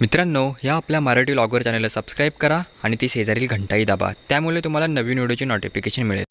मित्रांनो, या आपल्या मराठी व्लॉगर चॅनलला सबस्क्राईब करा आणि ती शेजारील घंटाही दाबा. त्यामुळे तुम्हाला नवीन व्हिडिओची नोटिफिकेशन मिळेल.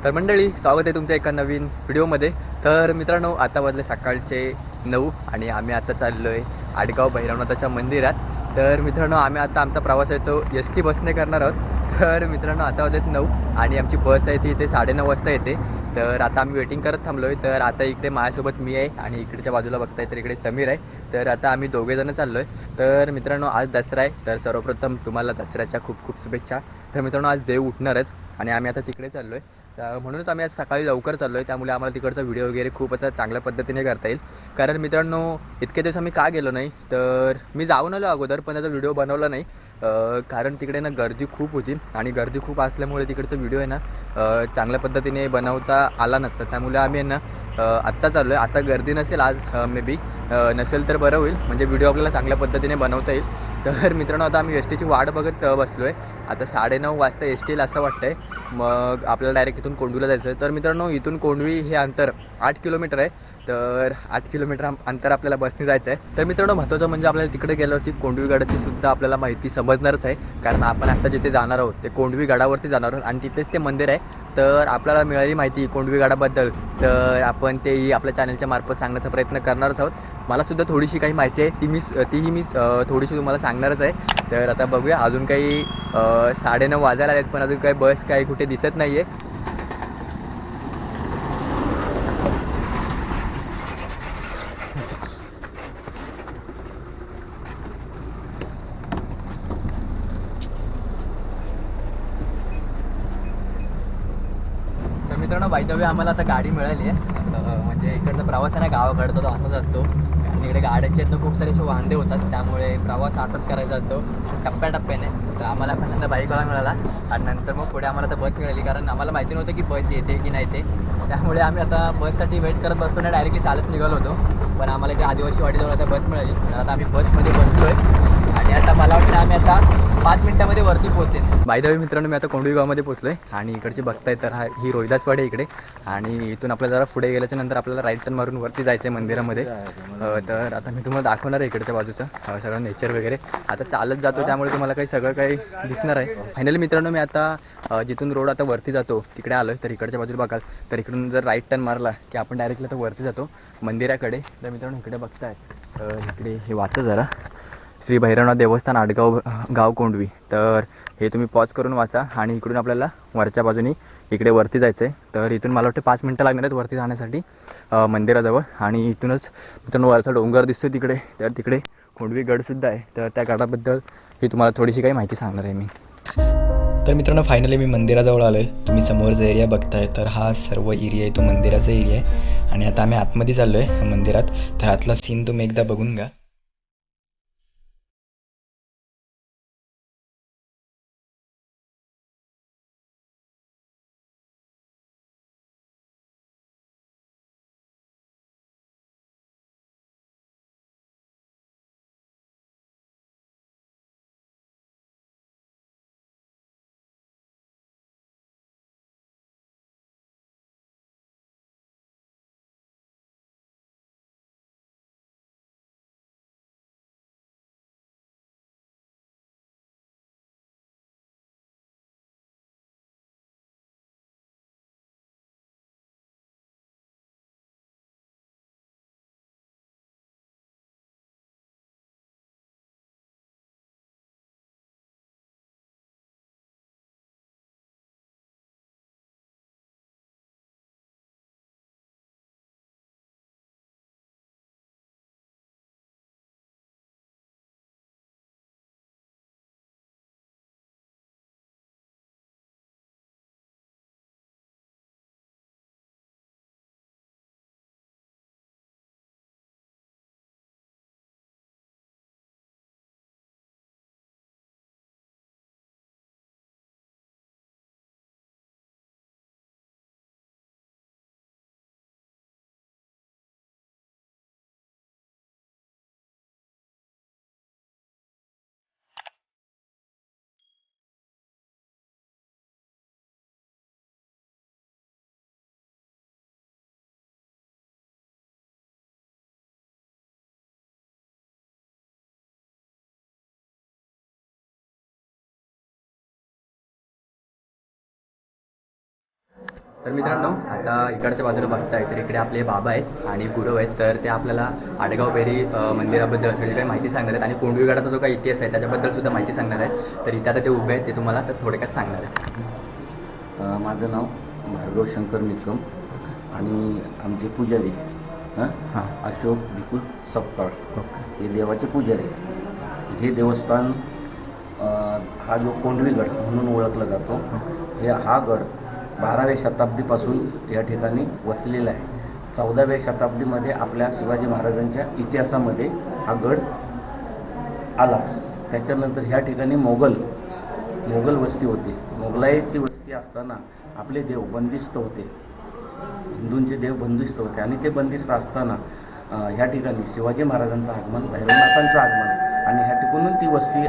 तर मंडळी, स्वागत आहे तुमच्या एका नवीन व्हिडिओमध्ये. तर मित्रांनो, आता वाजले सकाळचे 9 आणि आम्ही आता चाललो आहे आडगाव भैरवनाथाच्या मंदिरात. तर मित्रांनो, आम्ही आता आमचा प्रवास आहे तो एस टी बसने करणार आहोत. तर मित्रांनो, आता वाजलेत 9 आणि आमची बस आहे ती इथे 9:30 वाजता येते. तर आता आम्ही वेटिंग करत थांबलो आहे. तर आता इकडे माझ्यासोबत मी आहे आणि इकडच्या बाजूला बघताय तर इकडे समीर आहे. तर आता आम्ही दोघेजणं चाललो आहे. तर मित्रांनो, आज दसरा आहे. तर सर्वप्रथम तुम्हाला दसऱ्याच्या खूप खूप शुभेच्छा. तर मित्रांनो, आज देव उठणार आहेत आणि आम्ही आता तिकडे चाललो आहे. तर म्हणूनच आम्ही आज सकाळी लवकर चाललो आहे. त्यामुळे आम्हाला तिकडचा व्हिडिओ वगैरे खूप असा चांगल्या पद्धतीने करता येईल. कारण मित्रांनो, इतके दिवस आम्ही का गेलो नाही, तर मी जाऊन आलो अगोदर पण त्याचा व्हिडिओ बनवला नाही. कारण तिकडे ना गर्दी खूप होती आणि गर्दी खूप असल्यामुळे तिकडचा व्हिडिओ आहे ना चांगल्या पद्धतीने बनवता आला नसता. त्यामुळे आम्ही ना आत्ता चाललो आहे. आता गर्दी नसेल आज, मे बी नसेल तर बरं होईल, म्हणजे व्हिडिओ आपल्याला चांगल्या पद्धतीने बनवता येईल. तर मित्रांनो, आता आम्ही एस टीची वाट बघत बसलो आहे. आता 9:30 वाजता एस टी येईल असं वाटतं आहे. मग आपल्याला डायरेक्ट इथून कोंडवीला जायचं आहे. तर मित्रांनो, इथून कोंडवी हे अंतर 8 किलोमीटर आहे. तर 8 किलोमीटर अंतर आपल्याला बसने जायचं आहे. तर मित्रांनो, महत्त्वाचं म्हणजे आपल्याला तिकडे गेल्यावरती कोंडवी गडाची सुद्धा आपल्याला माहिती समजणारच आहे. कारण आपण आता जिथे जाणार आहोत ते कोंडवी गडावरती जाणार आहोत आणि तिथेच ते मंदिर आहे. तर आपल्याला मिळाली माहिती कोंडवी गडाबद्दल, तर आपण तेही आपल्या चॅनलच्या मार्फत सांगण्याचा प्रयत्न करणारच आहोत. मलासुद्धा थोडीशी काही माहिती आहे, तीही मी थोडीशी तुम्हाला सांगणारच आहे. तर आता बघूया. अजून काही 9:30 वाजायला आहेत पण अजून काही बस काही कुठे दिसत नाही आहे. तर मित्रांनो, बाय द वे आम्हाला आता गाडी मिळाली आहे. म्हणजे इकडचा प्रवास आहे ना गावाकडचा तो असाच असतो. आणि इकडे गाड्यांचे तर खूप सारे असे वांदे होतात, त्यामुळे प्रवास असाच करायचा असतो टप्प्याटप्प्याने. तर आम्हाला पहिल्यांदा बाईकवाला मिळाला आणि नंतर मग पुढे आम्हाला तर बस मिळाली. कारण आम्हाला माहिती नव्हतं की बस येते की नाही ते. त्यामुळे आम्ही आता बससाठी वेट करत बसतो ना, डायरेक्टली चालत निघालो होतो. पण आम्हाला इथे आदिवासी वाडीजवळ आता बस मिळाली. तर आता आम्ही बसमध्ये बसलो आहे आणि आता मला वाटतं आम्ही आता 5 मिनिटामध्ये वरती पोहोचेल. बाय द वे मित्रांनो, मी आता कोंडवी गावामध्ये पोहोचलो आहे आणि इकडची बघताय तर ही रोहिदासवाडी इकडे. आणि इथून आपल्याला जरा पुढे गेल्याच्या नंतर आपल्याला राईट टर्न मारून वरती जायचं आहे मंदिरामध्ये. तर आता मी तुम्हाला दाखवणार आहे इकडच्या बाजूचं सगळं नेचर वगैरे. आता चालत जातो त्यामुळे तुम्हाला काही सगळं काही दिसणार आहे. फायनली मित्रांनो, मी आता जिथून रोड आता वरती जातो तिकडे आलो आहे. तर इकडच्या बाजूला बघाल तर इकडून जर राईट टर्न मारला की आपण डायरेक्टली आता वरती जातो मंदिराकडे. तर मित्रांनो, इकडे बघताय इकडे हे वाचा जरा, श्री भैरवनाथ देवस्थान आडगाव गाव कोंडवी. तर हे तुम्ही पॉज करून वाचा आणि इकडून आपल्याला वरच्या बाजूनी इकडे वरती जायचं आहे. तर इथून मला वाटतं 5 मिनटं लागणार आहेत वरती जाण्यासाठी मंदिराजवळ. आणि इथूनच मित्रांनो वरचा डोंगर दिसतो तिकडे, तर तिकडे कोंडवी गडसुद्धा आहे. तर त्या गडाबद्दल ही तुम्हाला थोडीशी काही माहिती सांगणार आहे मी. तर मित्रांनो, फायनली मी मंदिराजवळ आलो आहे. तुम्ही समोर जो एरिया बघताय तर हा सर्व एरिया आहे तो मंदिराचा एरिया आहे. आणि आता आम्ही आतमध्ये चाललो आहे मंदिरात. तर आतला सीन तुम्ही एकदा बघून घ्या. तर मित्रांनो, आता इकडच्या बाजूला बघताय तर इकडे आपले बाबा आहेत आणि गुरु आहेत. तर ते आपल्याला आडगाव बेरी मंदिराबद्दल सगळी काही माहिती सांगणार आहेत आणि कोंडवीगडाचा जो काही इतिहास आहे त्याच्याबद्दल सुद्धा माहिती सांगणार आहेत. तर इथे आता ते उभे आहेत, ते तुम्हाला तर थोडक्यात सांगणार आहेत. माझं नाव भार्गव शंकर निकम आणि आमचे पुजारी हां. अशोक भिकुल सपकाळ ओके. हे देवाचे पुजारी. हे देवस्थान हा जो कोंडवीगड म्हणून ओळखला जातो, हा गड 12व्या शताब्दीपासून या ठिकाणी वसलेला आहे. 14व्या शताब्दीमध्ये आपल्या शिवाजी महाराजांच्या इतिहासामध्ये हा गड आला. त्याच्यानंतर ह्या ठिकाणी मोगल वस्ती होती. मोगलाईची वस्ती असताना आपले देव बंदिस्त होते, हिंदूंचे देव बंदिस्त होते आणि ते बंदिस्त असताना ह्या ठिकाणी शिवाजी महाराजांचं आगमन, भैरवनाथांचं आगमन आणि ह्या ठिकाणून ती वस्ती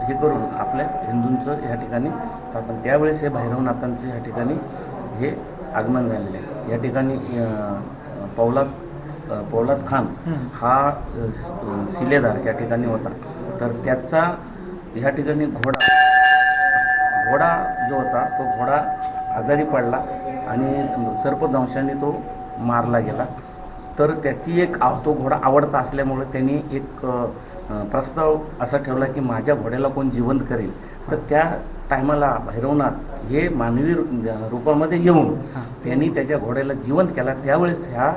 हे करून आपल्या हिंदूंचं ह्या ठिकाणी स्थापन. त्यावेळेस हे भैरवनाथांचं ह्या ठिकाणी हे आगमन झालेलं आहे. या ठिकाणी पौलाद खान हा शिलेदार या ठिकाणी होता. तर त्याचा ह्या ठिकाणी घोडा जो होता तो घोडा आजारी पडला आणि सर्पदंशाने तो मारला गेला. तर त्याची तो घोडा आवडता असल्यामुळे त्यांनी एक प्रस्ताव असा ठेवला की माझ्या घोड्याला कोण जिवंत करेल. तर त्या टायमाला भैरवनाथ हे मानवी रूपामध्ये येऊन त्यांनी त्याच्या घोड्याला जिवंत केला. त्यावेळेस ह्या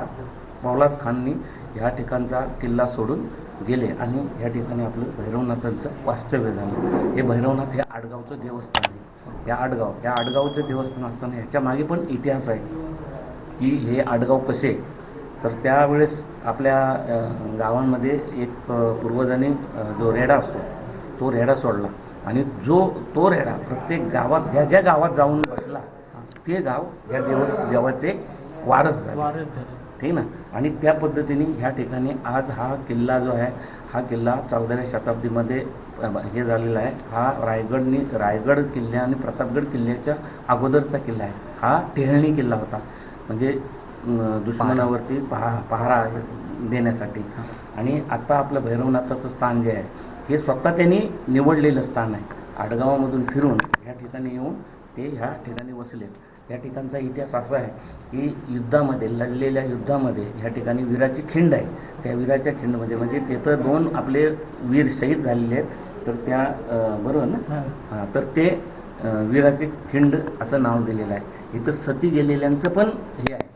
पौलाद खाननी ह्या ठिकाणचा किल्ला सोडून गेले आणि ह्या ठिकाणी आपलं भैरवनाथांचं वास्तव्य झालं. हे भैरवनाथ हे आडगावचं देवस्थान आहे. या आडगावचं देवस्थान असताना ह्याच्या मागे पण इतिहास आहे की हे आडगाव कसे. तर त्यावेळेस आपल्या गावांमध्ये एक पूर्वजांनी जो रेडा असतो तो रेडा सोडला आणि तो रेडा प्रत्येक गावात ज्या गावात जाऊन बसला ते गाव या देवाचे वारस झाले, ठीक ना. आणि त्या पद्धतीने ह्या ठिकाणी आज हा किल्ला जो आहे हा किल्ला 14व्या शताब्दीमध्ये हे झालेला आहे. हा रायगड किल्ल्या आणि प्रतापगड किल्ल्याच्या अगोदरचा किल्ला आहे. हा टेहळणी किल्ला होता, म्हणजे दुश्मनावरती पहारा देण्यासाठी. आणि आता आपलं भैरवनाथाचं स्थान जे आहे हे स्वतः त्यांनी निवडलेलं स्थान आहे. आडगावामधून फिरून ह्या ठिकाणी येऊन ते ह्या ठिकाणी वसलेत. या ठिकाणचा इतिहास असा आहे की लढलेल्या युद्धामध्ये ह्या ठिकाणी वीराची खिंड आहे. त्या वीराच्या खिंडमध्ये म्हणजे तिथं 2 आपले वीर शहीद झालेले आहेत. तर त्या बरोबर ना, हां, तर ते वीराची खिंड असं नाव दिलेलं आहे. इथं सती गेलेल्यांचं पण हे आहे,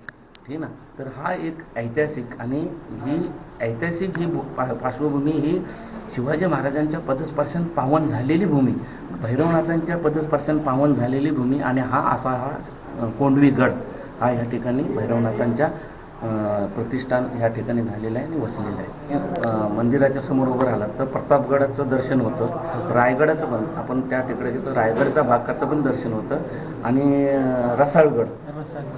ठीक ना. तर हा एक ऐतिहासिक आणि ही ऐतिहासिक ही पार्श्वभूमी ही शिवाजी महाराजांच्या पदस्पर्शन पावन झालेली भूमी, भैरवनाथांच्या पदस्पर्शन पावन झालेली भूमी आणि हा कोंडवीगड हा ह्या ठिकाणी भैरवनाथांच्या प्रतिष्ठान ह्या ठिकाणी झालेलं आहे आणि वसलेलं आहे. मंदिराच्या समोर उभं राहिलं तर प्रतापगडाचं दर्शन होतं, रायगडाचं पण आपण त्या ठिकाणी घेतो, रायगडच्या भागाचं पण दर्शन होतं आणि रसाळगड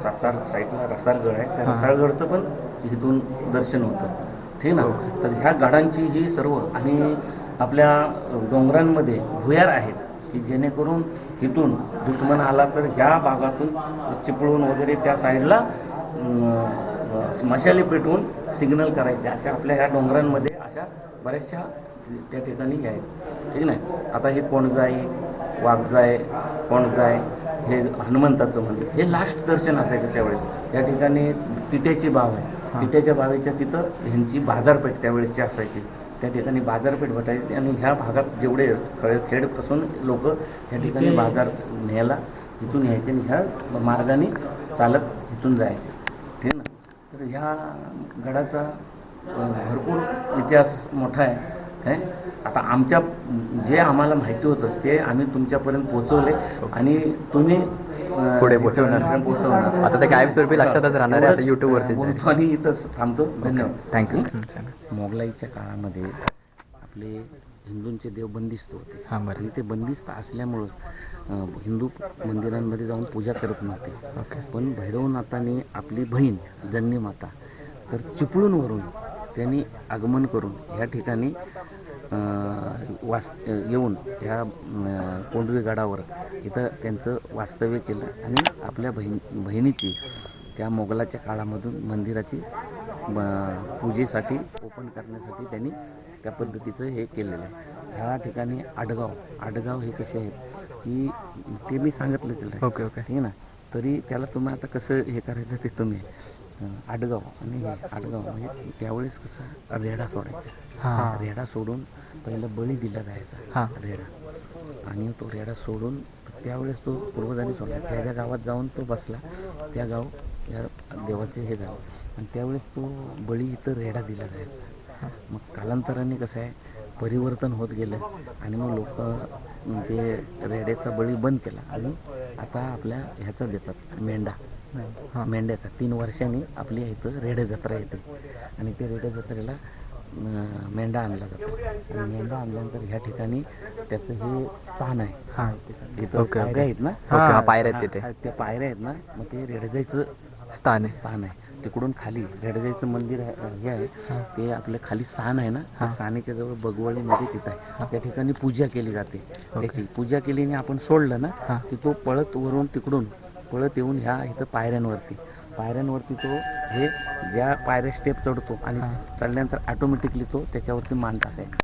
सातारा साईडला रसाळगड आहे, त्या रसाळगडचं पण इथून दर्शन होतं, ठीक ना. तर ह्या गडांची ही सर्व आणि आपल्या डोंगरांमध्ये भुयार आहेत की जेणेकरून इथून दुश्मन आला तर ह्या भागातून चिपळूण वगैरे त्या साईडला मशाली पेटवून सिग्नल करायचे. अशा आपल्या ह्या डोंगरांमध्ये अशा बऱ्याचशा त्या ठिकाणी आहेत, ठीक नाही. आता हे वाघजाय हे हनुमंताचं मंदिर हे लास्ट दर्शन असायचं त्यावेळेस. या ठिकाणी तिट्याची बाव आहे, तिट्याच्या बावेच्या तिथं ह्यांची बाजारपेठ त्यावेळेसची असायची. त्या ठिकाणी बाजारपेठ भटायची आणि ह्या भागात जेवढे खेडपासून लोक ह्या ठिकाणी बाजार न्यायला इथून यायचे आणि ह्या मार्गाने चालत इथून जायचे, ठीक ना. तर ह्या गडाचा भरपूर इतिहास मोठा आहे. आता जे आम्हाला माहिती होतं ते आम्ही तुमच्यापर्यंत पोहोचवले आणि तुम्ही पुढे पोहोचवणार. आता ते कायमस्वरूपी लक्षातच राहणार आहे. आता यूट्यूबवरती बोलतो आणि इथंच थांबतो. धन्यवाद. थँक्यू. मोगलाईच्या काळामध्ये आपले हिंदूंचे देव बंदिस्त होते आणि ते बंदिस्त असल्यामुळं हिंदू मंदिरांमध्ये जाऊन पूजा करत नव्हते. पण भैरवनाथाने आपली बहीण जन्नी माता तर चिपळूणवरून त्यांनी आगमन करून ह्या ठिकाणी येऊन ह्या कोंडवी गडावर इथं त्यांचं वास्तव्य केलं आणि आपल्या बहिणीची त्या मोगलाच्या काळामधून मंदिराची पूजेसाठी ओपन करण्यासाठी त्यांनी त्या पद्धतीचं हे केलेलं आहे. ह्या ठिकाणी आडगाव हे कसे आहेत की ते मी सांगितलं तिला, ओके ठीक ना. तरी त्याला तुम्ही आता कसं हे करायचं ते तुम्ही आडगाव आणि आडगाव म्हणजे त्यावेळेस कसं रेडा सोडायचा. हां रेडा सोडून पहिला बळी दिला जायचा हां रेडा, आणि तो रेडा सोडून त्यावेळेस तो पूर्वजांनी सोडला. ज्या ज्या गावात जाऊन तो बसला त्या गाव या देवाचे हे झालं, आणि त्यावेळेस तो बळी इथं रेडा दिला जायचा. मग कालांतराने कसं आहे परिवर्तन होत गेलं आणि मग लोक ते रेड्याचा बळी बंद केला आणि आता आपल्या ह्याचा देतात मेंढा. मेंढ्याचा 3 वर्षांनी आपली इथं रेडे जत्रा येते आणि ते रेडे जत्रेला मेंढा आणला जातो. आणि मेंढा आणल्यानंतर ह्या ठिकाणी त्याचं हे स्थान आहे. हां इथं पायऱ्या आहेत ना, ओके पायऱ्या आहेत तिथे. त्या पायऱ्या आहेत ना, मग ते रेडजाईचं स्थान आहे. स्थान आहे. तिकडून खाली रेडजाईचं मंदिर हे आहे, ते आपलं खाली सान आहे ना, त्या सानेच्या जवळ बगवळी नदी तिथं आहे. त्या ठिकाणी पूजा केली जाते. त्याची पूजा केली आणि आपण सोडलं ना की तो पळत वरून तिकडून पळत येऊन ह्या इथं पायऱ्यांवरती तो हे ज्या पायऱ्या स्टेप चढतो आणि चढल्यानंतर ऑटोमॅटिकली तो त्याच्यावरती मान टाकायचा,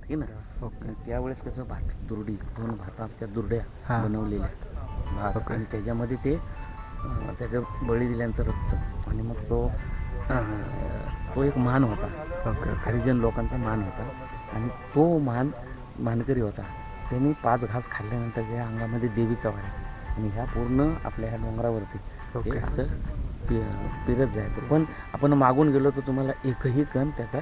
ठीक ना. ओके त्यावेळेस कसं भात दुर्डी 2 भाताच्या दुर्ड्या बनवलेल्या भात, आणि त्याच्यामध्ये ते त्याच्या बळी दिल्यानंतर रक्त, आणि मग तो एक मान होता. ओके हरिजन लोकांचा मान होता, आणि तो मानकरी होता. त्यांनी 5 घास खाल्ल्यानंतर त्या अंगामध्ये देवीचा वाढ, आणि ह्या पूर्ण आपल्या ह्या डोंगरावरती ते असं फिरत जायचं. पण आपण मागून गेलो तर तुम्हाला एकही कण त्याचा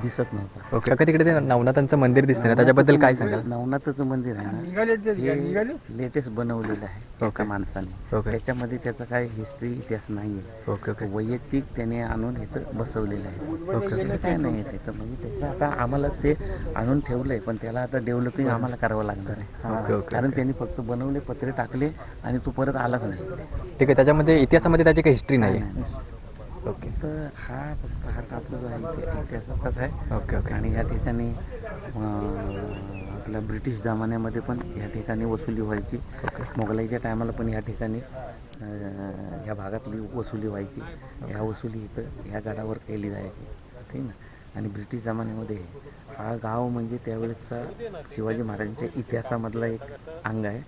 दिसत नव्हता. ओके काका तिकडे ते नवनाथांचं मंदिर दिसतं ना, त्याच्याबद्दल काय सांगाल? नवनाथाचं मंदिर आहे ना, हे लेटेस्ट बनवलेलं आहे एका माणसाने. ओके त्याच्यामध्ये त्याचा काय हिस्ट्री इतिहास नाही आहे. ओके ओके वैयक्तिक त्याने आणून इथं बसवलेलं आहे. ओके त्याचं काय नाही आहे तिथं, म्हणजे त्याचं आता आम्हाला ते आणून ठेवलं आहे, पण त्याला आता डेव्हलपिंग आम्हाला करावं लागणार आहे. ओके ओके कारण त्यांनी फक्त बनवले, पत्रे टाकले आणि तो परत आलाच नाही. ठीक आहे. त्याच्यामध्ये इतिहासामध्ये त्याची काही हिस्ट्री नाही आहे. ओके तर हा फक्त हा टाकू जो आहे ते इतिहासाचाच आहे. ओके ओके आणि या ठिकाणी आपल्या ब्रिटिश जमान्यामध्ये पण या ठिकाणी वसुली व्हायची. मोगलाईच्या टायमाला पण या ठिकाणी ह्या भागातली वसुली व्हायची. ह्या वसुली इथं ह्या गडावर केली जायची, ठीक ना. आणि ब्रिटिश जमान्यामध्ये हा गाव म्हणजे त्यावेळेसचा शिवाजी महाराजांच्या इतिहासामधला एक अंग आहे.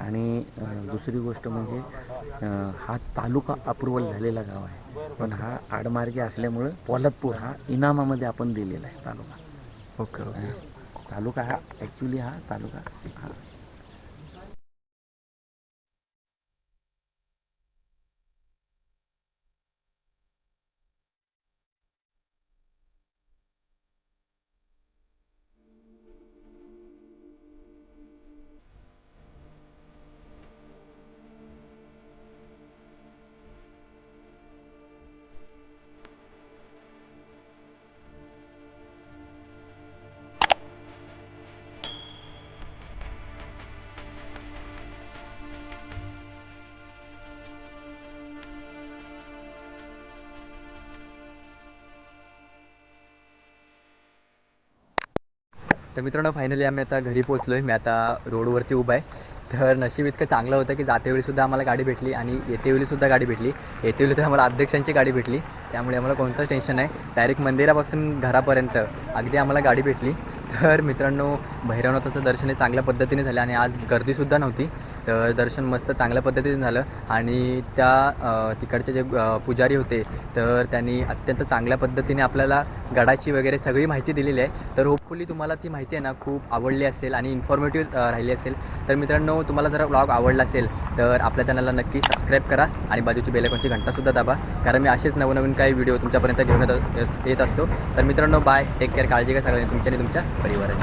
आणि दुसरी गोष्ट म्हणजे हा तालुका अप्रुव्हल झालेला गाव आहे, पण हा आडमार्गी असल्यामुळं पोलादपूर हा इनामामध्ये आपण दिलेला आहे तालुका. ओके ओके तालुका हा ॲक्च्युली हा तालुका हा तर मित्रांनो फायनली आम्ही आता घरी पोहोचलो आहे. मी आता रोडवरती उभा आहे. तर नशीब इतकं चांगलं होतं की जातेवेळीसुद्धा आम्हाला गाडी भेटली आणि येतेवेळीसुद्धा गाडी भेटली. येतेवेळी तर आम्हाला अध्यक्षांची गाडी भेटली, त्यामुळे आम्हाला कोणतंच टेन्शन नाही. डायरेक्ट मंदिरापासून घरापर्यंत अगदी आम्हाला गाडी भेटली. तर मित्रांनो भैरवनाथाचं दर्शन हे चांगल्या पद्धतीने झालं आणि आज गर्दीसुद्धा नव्हती. तर दर्शन मस्त चांगल्या पद्धतीने झालं आणि त्या तिकडचे जे पुजारी होते तर त्यांनी अत्यंत चांगल्या पद्धतीने आपल्याला गडाची वगैरे सगळी माहिती दिलेली आहे. तर होपफुली तुम्हाला ती माहिती आहे ना खूप आवडली असेल आणि इन्फॉर्मेटिव्ह राहिली असेल. तर मित्रांनो तुम्हाला जर व्लॉग आवडला असेल तर आपल्या चॅनलला नक्की सबस्क्राईब करा आणि बाजूची बेल आयकॉनची घंटासुद्धा दाबा, कारण मी असेच नवनवीन काही व्हिडिओ तुमच्यापर्यंत घेऊन येत असतो. तर मित्रांनो बाय, टेक केअर, काळजी घ्या सगळ्यांनी तुमच्या आणि तुमच्या परिवाराची.